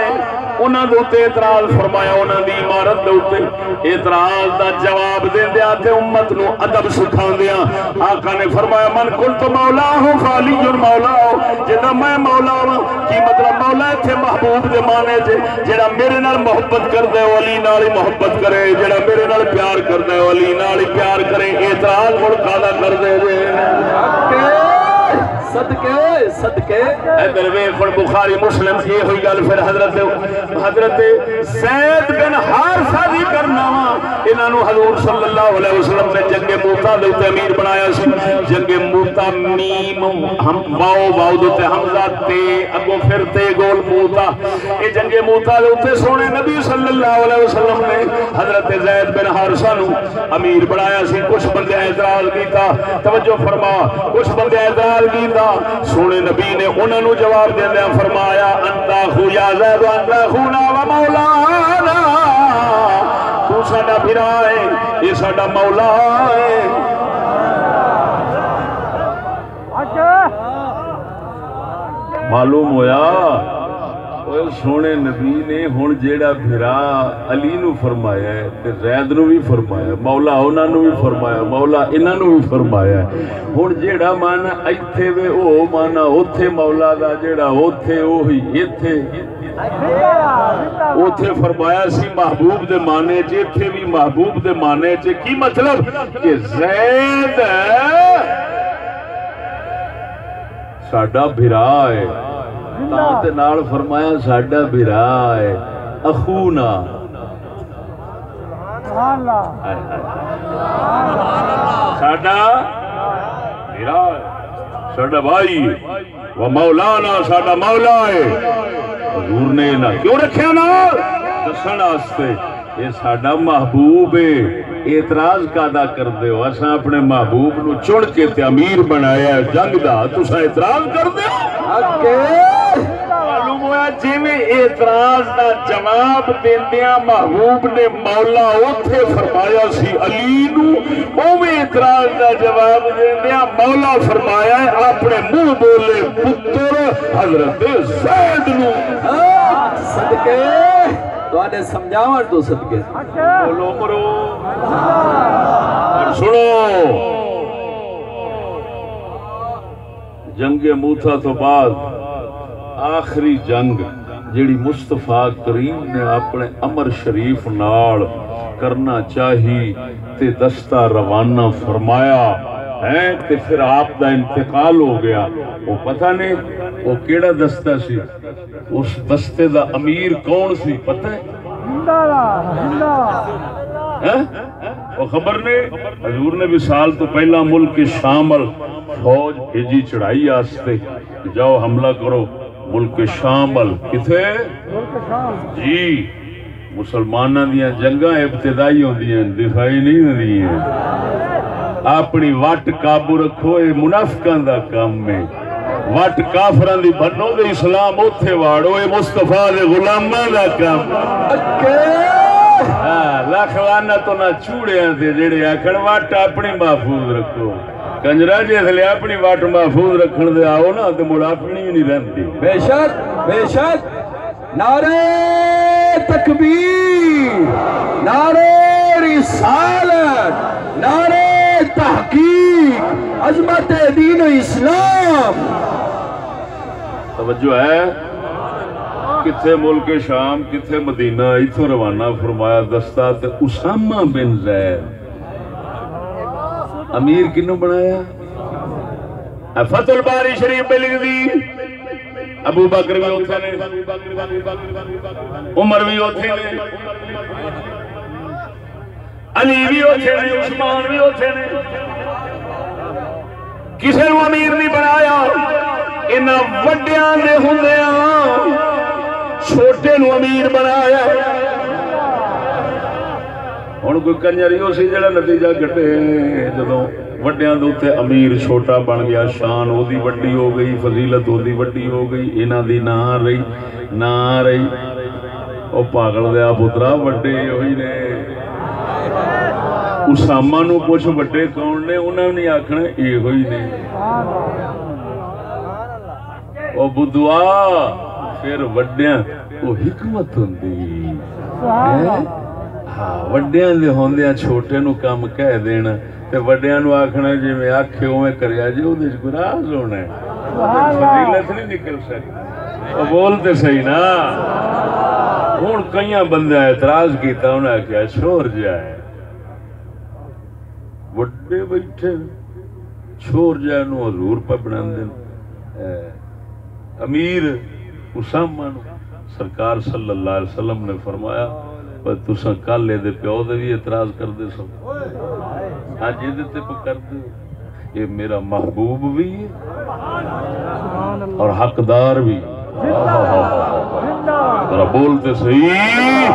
انہاں دے اوتے اعتراض فرمایا انہاں دی عمارت دے اوتے اعتراض دا جواب دیندیاں تے امت نو ادب سکھاندیاں آقا نے فرمایا من قلت مولا ہوں فعلی مولا ہوں جدا میں مولا ہوں کی مطلب مولا اتھے محبوب دے مانے جڑا میرے نال محبت کر دے علی نال ہی محبت کرے جڑا میرے نال پیار کر دے علی نال ہی پیار کرے اعتراض مڑ قادا کر دے صدقے صدقے ادھر ویکھ بخاری مسلم یہ ہوئی گل پھر حضرت زید بن حارثہ دی کرنا وا انہاں نو حضور صلی اللہ علیہ وسلم نے جنگ موتا دے تے امیر بنایا سی جنگ موتا میم ہم واو دے تے حمزہ تے اگوں پھر تے گول موتا اے جنگ موتا دے تے سونے نبی صلی اللہ علیہ وسلم نے حضرت زید بن حارثہ نو امیر بنایا سی کچھ بندے اعتراض کیتا توجہ فرما کچھ بندے اعتراض کیتا سونے نبی نے انہوں نے جواب دیندے فرمایا انتا خو یا زید انتا خونا و مولانا تو ساڈا بھرا ہے یہ ساڈا مولا ہے معلوم ہویا سونے نبی نے ہن جیڑا بھرا علی نو فرمایا ہے تے زید نو بھی فرمایا مولا انہاں نو بھی فرمایا مولا انہاں نو بھی فرمایا ہن جیڑا مانا ایتھے وے او مانا اوتھے مولا دا جیڑا اوتھے اوہی ایتھے اوتھے فرمایا سی محبوب دے مانے چ ایتھے بھی محبوب دے مانے چ کی مطلب کہ زید ساڈا بھرا ہے تاں تے نال فرمایا ساڈا بھرا ہے اخونا ساڈا بھرا ہے ساڈا بھائی و مولانا ساڈا مولا ہے حضور نے نہ کیوں رکھیا نا دسن واسطے یہ ساڈا محبوب ہے اعتراض کادا کر دے ہو اساں اپنے محبوب نو چن کے تے امیر بنایا جنگ دا تساں اعتراض کر دے معلوم ہوا جی میں اعتراض دا جواب دیندیاں محبوب نے مولا اوتھے فرمایا سی علی نو اوویں اعتراض دا جواب دیندیاں مولا فرمایا ہے اپنے منہ بولے پتر حضرت زید نو صدقے تو آنے سمجھاوار تو صدقے بولو مرو سنو جنگ موتا تو بعد آخری جنگ جیڑی مصطفیٰ کریم نے اپنے امر شریف نال کرنا چاہی تے دستہ روانہ فرمایا ہے تے پھر آپ دا انتقال ہو گیا وہ پتہ نہیں وہ کیڑا دستہ سی اس دستے دا امیر کون سی پتہ ہے وہ خبر نے حضور نے وصال تو پہلا ملک شامل فوج بھیجی چڑھائی آستے جاؤ حملہ کرو ملک شامل کتھے جی مسلمانہ دیاں جنگاں ابتدائی ہوندی ہیں دفاعی نہیں ہوندی ہیں اپنی وٹ قابو رکھو اے منافقان دا کام میں وٹ کافران دی بنو دے اسلام اوتھے واڑو اے مصطفیٰ دے غلاماں دا کام لاکھ لعنت تو نہ چوڑے ہیں جڑے آکھن وٹ اپنی محفوظ رکھو کنجرا جی لے اپنی وٹ محفوظ رکھن دے آؤ نا تو مڑ اپنی نہیں رہتی بے شک نعرہ تکبیر نعرہ رسالت نعرہ تحقیق عظمت دین و اسلام توجہ ہے کتھے ملک شام کتھے مدینہ ایتھوں روانہ فرمایا دستہ تے اسامہ بن زید امیر کنوں بنایا فتح الباری شریف میں لکھ دی ابو بکر بھی ہوتے نے عمر بھی ہوتے نے علی بھی ہوتے نے عثمان بھی ہوتے نے کسے نو امیر نہیں بنایا انہاں وڈیاں دے ہوندیاں چھوٹے نو امیر بنایا ہن کوئی کنجری ہو سی جڑا نتیجہ کٹے جدوں وڈیاں دے اوتے امیر چھوٹا بن گیا شان او دی وڈی ہو گئی فضیلت او دی وڈی ہو گئی انہاں دی نہ رہی او پاگل دیا پترا وڈے ہوئی نے اسامہ نو پوچھ وڈے کون نے انہاں نے آکھنا اے ہوئی نے او بدعا پھر وڈیاں وہ حکمت ہوندی ہاں وڈیاں دے ہوندیاں چھوٹے نو کام کہہ دینا تے وڈیاں نو آکھنا جویں آکھے اوویں کریا جے اودے وچ گراز ہونا ہے فضیلت نہیں نکل سکتی او بولتے صحیح نا ہن کئیاں بندے اعتراض کیتا انہاں کیا چھوڑ جائے وڈے بیٹھے چھوڑ جائے نو حضور پہ بناندے امیر اسامہ نو سرکار صلی اللہ علیہ وسلم نے فرمایا پر تساں کل دے پیو دے بھی اعتراض کردے سو ہاں جی تے کردے یہ میرا محبوب بھی ہے اور حقدار بھی ذرا بولتے صحیح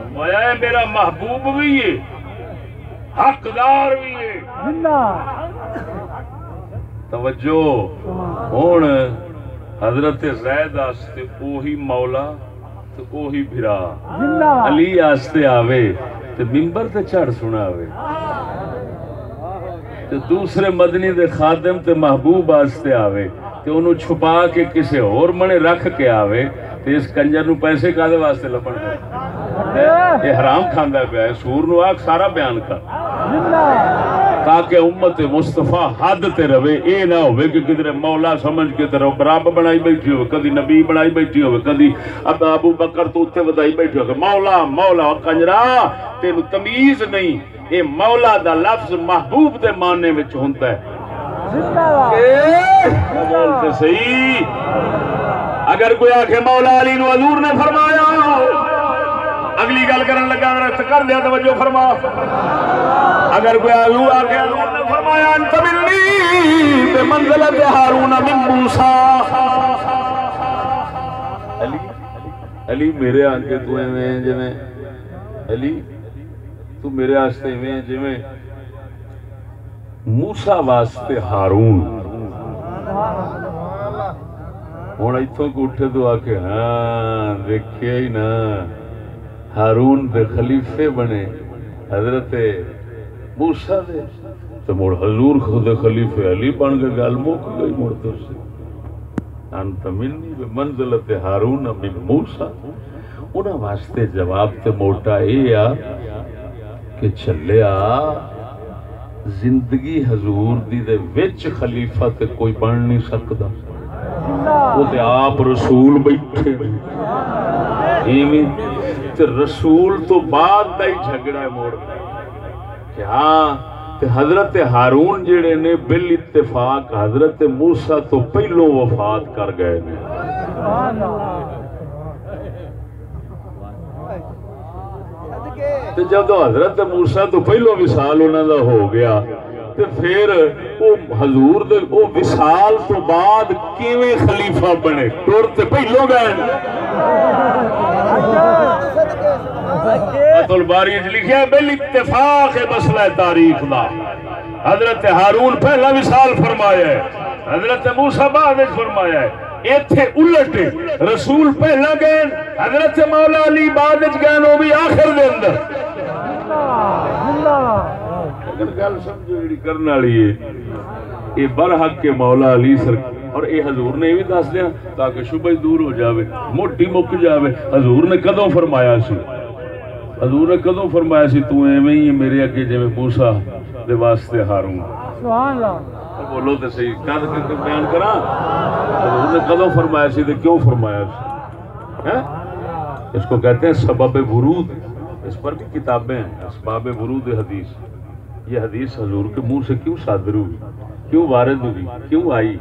فرمایا میرا محبوب بھی ہے حقدار بھی ہے توجہ ہون حضرت زید آستے اوہی مولا تو اوہی بھرا علی آستے آوے تو ممبر تے چڑھ سنا آوے تو دوسرے مدنی دے خادم تے محبوب آستے آوے تو انہوں چھپا کے کسے اور منے رکھ کے آوے تو اس کنجر نو پیسے کا دے واسطے لپن کر یہ حرام کھاندہ پہ ہے سور نو آگ سارا بیان کر تاکہ امت مصطفیٰ حد تے روے اے نہ ہوئے کہ کدھر مولا سمجھ کے طرف رب بنائی بیٹھی ہوئے کدھی نبی بنائی بیٹھی ہوئے کدھی ابو بکر تو اتنے بدائی بیٹھی ہوئے مولا مولا کنجرا تینو تمیز نہیں اے مولا دا لفظ محبوب دے معنی وچ ہوندا ہے بولتے صحیح اگر کوئی آکھے مولا علی نو حضور نے فرمایا اگلی گل کرن لگا رخت کر دیا توجہ فرما اگر کوئی حضور آکھے حضور نے فرمایا انت منی بمنزلت ہارون من موسیٰ علی میرے آنکے تو ایویں جویں علی تو میرے واسطے ایویں جویں موسیٰ واسطے ہارون ہن ایتھوں کو اٹھے تو آکھے ہاں دیکھیا ہی نا ہارون دے خلیفے بنے حضرت موسیٰ دے تو مڑ حضور خود خلیفے علی بن کے گل مک گئی مڑ تو سے انت منی بمنزلت ہارون من موسیٰ انہاں واسطے جواب تے موٹا اے آ کہ چلیا زندگی حضور دی دے وچ خلیفہ تے کوئی بن نہیں سکدا وہ تے آپ رسول بیٹھے ایویں تے رسول تو بعد دا ہی جھگڑا ہے موڑ کہ ہاں تے حضرت ہارون جڑے نے بال اتفاق حضرت موسیٰ تو پہلوں وفات کر گئے نے تے جب تو حضرت موسیٰ تو پہلوں وصال انہاں دا ہو گیا تے پھر وہ حضور دے وہ وصال تو بعد کیویں خلیفہ بنے ٹر تے پہلوں گئے فتح الباری لکھیا بالاتفاق مسئلہ تاریخ دا حضرت ہارون پہلا وصال فرمایا ہے حضرت موسیٰ بعد فرمایا ہے ایتھے الٹ رسول پہلا گئے حضرت مولا علی بعد گئے وہ بھی آخر دے اندر اگر گل سمجھو جڑی کرنے والی ہے یہ برحق کے مولا علی سرکار اور اے حضور نے بھی دس دیا تاکہ شبہ دور ہو جاوے موٹی مک جاوے حضور نے کدوں فرمایا سی حضور نے کدوں فرمایا سی تو ایویں ہی میرے اگے جویں موسیٰ دے واسطے ہارون سبحان اللہ بولو تے صحیح کد کے بیان کراں حضور نے کدوں فرمایا سی تے کیوں فرمایا سی ہیں اس کو کہتے ہیں سبب ورود اس پر بھی کتابیں ہیں اسباب ورود حدیث یہ حدیث حضور کے منہ سے کیوں صادر ہوئی کیوں وارد ہوئی کیوں آئی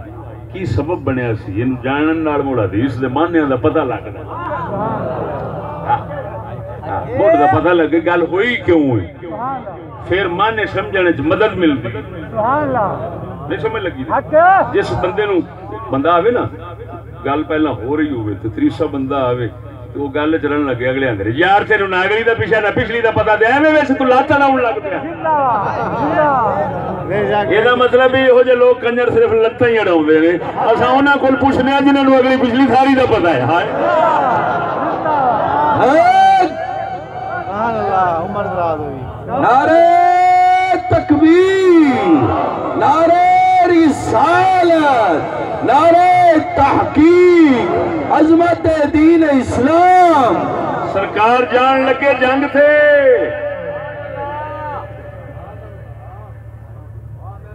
کی سبب بنیا سی یہ جانن نال موڑ حدیث دے معنی دا پتہ لگدا موڑ دا پتہ لگے گل ہوئی کیوں ہوئی پھر معنی سمجھنے چ مدد ملدی سبحان اللہ نہیں سمجھ لگی جس بندے نو بندہ آوے نا گل پہلا ہو رہی ہوئے تے تیسرا بندہ آوے تو گل چلن لگے اگلے اندر یار تینوں ناگری دا پیچھے نہ پچھلی دا پتہ دے ایویں ویسے تو لاتا نہ ہون لگ پیا یہ دا مطلب یہ ہو جے لوگ کنجر صرف لتاں ہی اڑاوندے نے اساں انہاں کول پوچھنے آ جنہاں نوں اگلی پچھلی ساری دا پتہ ہے ہائے سبحان اللہ عمر دراز ہوئی نعرہ تکبیر نعرہ رسالت نعرہ تحقیق عظمت دین اسلام سرکار جان لگے جنگ تھے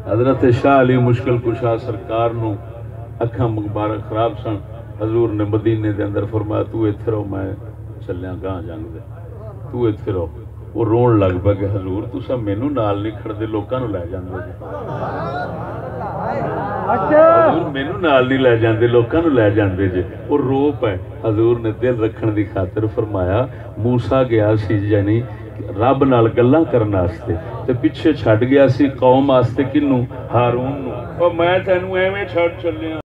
حضرت شاہ علی مشکل کشا سرکار نو اکھاں مبارک خراب سن حضور نے مدینے دے اندر فرمایا تو ایتھے رہو میں چلیاں گاں جنگ دے تو ایتھے رہو وہ رون لگ پا کہ حضور تساں مینوں نال نہیں کھڑدے لوکاں نو لے جاندے جی حضور مینوں نال نہیں لے جاندے لوکاں نو لے جاندے جی وہ رو پے حضور نے دل رکھن دی خاطر فرمایا موسیٰ گیا سی یعنی رب نال گلاں کرن واسطے تے پیچھے چھڈ گیا سی قوم واسطے کنوں ہارون نو او میں تینوں ایویں چھڈ چلیاں